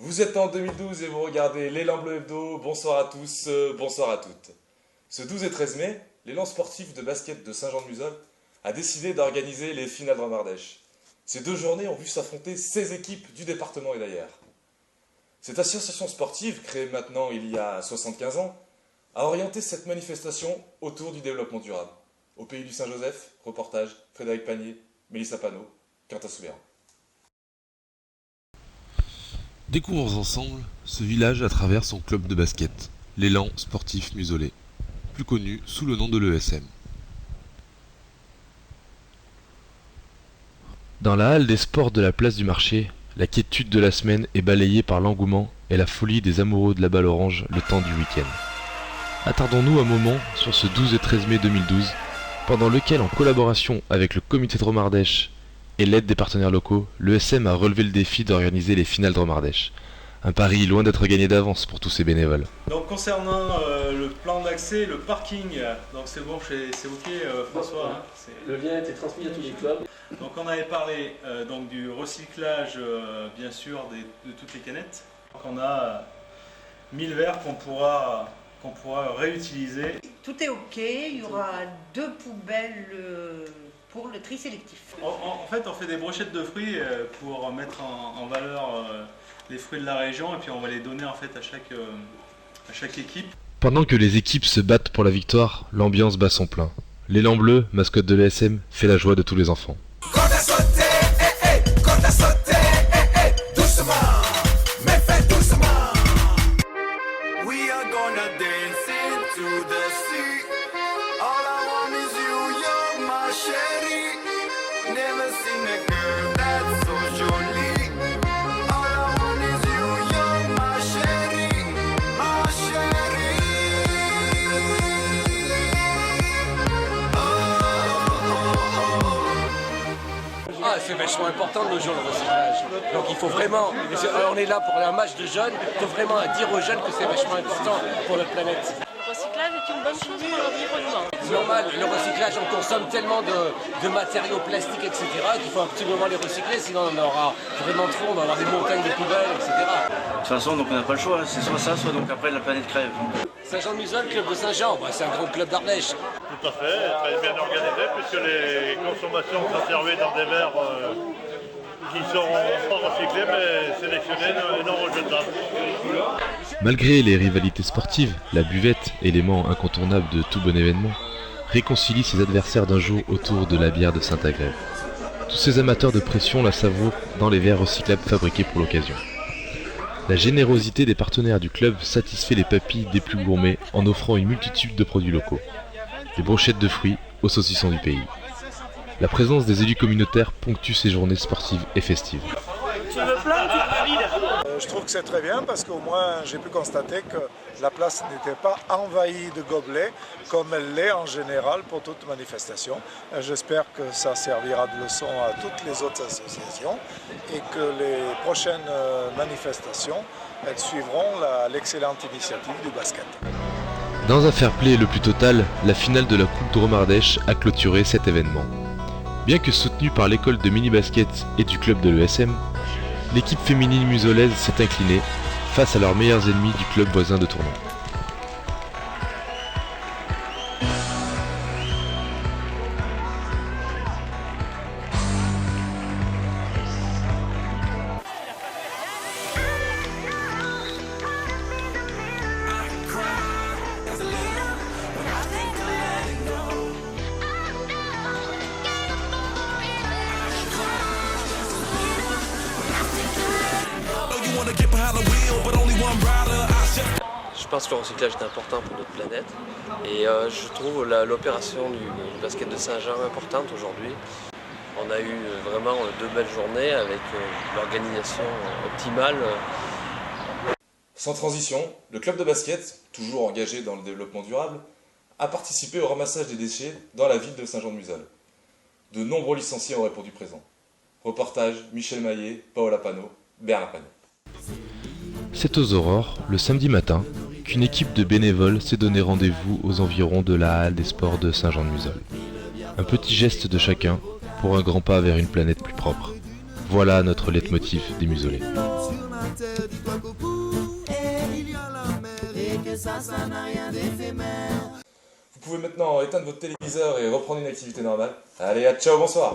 Vous êtes en 2012 et vous regardez l'Élan Bleu Hebdo. Bonsoir à tous, bonsoir à toutes. Ce 12 et 13 mai, l'élan sportif de basket de Saint-Jean-de-Muzols a décidé d'organiser les finales de Ramardèche. Ces deux journées ont vu s'affronter 16 équipes du département et d'ailleurs. Cette association sportive, créée maintenant il y a 75 ans, a orienté cette manifestation autour du développement durable. Au pays du Saint-Joseph, reportage Frédéric Panier, Mélissa Panot, Quentin Soubert. Découvrons ensemble ce village à travers son club de basket, l'élan sportif musolais, plus connu sous le nom de l'ESM. Dans la halle des sports de la place du marché, la quiétude de la semaine est balayée par l'engouement et la folie des amoureux de la balle orange le temps du week-end. Attardons-nous un moment sur ce 12 et 13 mai 2012, pendant lequel, en collaboration avec le comité de Ramardèche et l'aide des partenaires locaux, l'ESM a relevé le défi d'organiser les finales de Ramardèche. Un pari loin d'être gagné d'avance pour tous ces bénévoles. Donc concernant le plan d'accès, le parking, donc c'est bon, c'est ok François hein, le lien a été transmis à tous les clubs. Donc on avait parlé donc du recyclage bien sûr de toutes les canettes. Donc on a 1000 verres qu'on pourra réutiliser. Tout est ok, il y aura 2 poubelles pour le tri sélectif. En fait on fait des brochettes de fruits pour mettre en valeur les fruits de la région et puis on va les donner en fait à chaque équipe. Pendant que les équipes se battent pour la victoire, l'ambiance bat son plein. L'élan bleu, mascotte de l'ESM, fait la joie de tous les enfants. C'est vachement important de nos jours le recyclage. Donc il faut vraiment, on est là pour un match de jeunes, il faut vraiment dire aux jeunes que c'est vachement important pour notre planète. Le recyclage est une bonne chose pour l'environnement. C'est normal, le recyclage, on consomme tellement de matériaux plastiques, etc. qu'il faut absolument les recycler, sinon on aura vraiment trop, on va avoir des montagnes de poubelles, etc. De toute façon, donc on n'a pas le choix, c'est soit ça, soit donc après la planète crève. Saint-Jean-de-Muzols, club de Saint-Jean, c'est un gros club d'Ardèche. Tout à fait, très bien organisé puisque les consommations sont servies dans des verres qui sont pas recyclés mais sélectionnés et non rejetables. Malgré les rivalités sportives, la buvette, élément incontournable de tout bon événement, réconcilie ses adversaires d'un jour autour de la bière de Saint-Agrève. Tous ces amateurs de pression la savourent dans les verres recyclables fabriqués pour l'occasion. La générosité des partenaires du club satisfait les papilles des plus gourmets en offrant une multitude de produits locaux. Des brochettes de fruits aux saucissons du pays. La présence des élus communautaires ponctue ces journées sportives et festives. Tu veux plein ou tu veux vide? Je trouve que c'est très bien parce qu'au moins j'ai pu constater que la place n'était pas envahie de gobelets comme elle l'est en général pour toute manifestation. J'espère que ça servira de leçon à toutes les autres associations et que les prochaines manifestations elles suivront l'excellente initiative du basket. Dans un fair-play le plus total, la finale de la Coupe de Ramardèche a clôturé cet événement. Bien que soutenue par l'école de mini-basket et du club de l'ESM, l'équipe féminine musolaise s'est inclinée face à leurs meilleurs ennemis du club voisin de Tournon. Je pense que le recyclage est important pour notre planète et je trouve l'opération du basket de Saint-Jean importante aujourd'hui. On a eu vraiment 2 belles journées avec l'organisation optimale. Sans transition, le club de basket, toujours engagé dans le développement durable, a participé au ramassage des déchets dans la ville de Saint-Jean-de-Muzols. De nombreux licenciés ont répondu présent. Reportage Michel Maillet, Paola Panot, Bernard Panot. C'est aux aurores, le samedi matin, qu'une équipe de bénévoles s'est donné rendez-vous aux environs de la halle des sports de Saint-Jean-de-Muzols. Un petit geste de chacun pour un grand pas vers une planète plus propre. Voilà notre leitmotiv des musolés. Vous pouvez maintenant éteindre votre téléviseur et reprendre une activité normale. Allez, à ciao, bonsoir.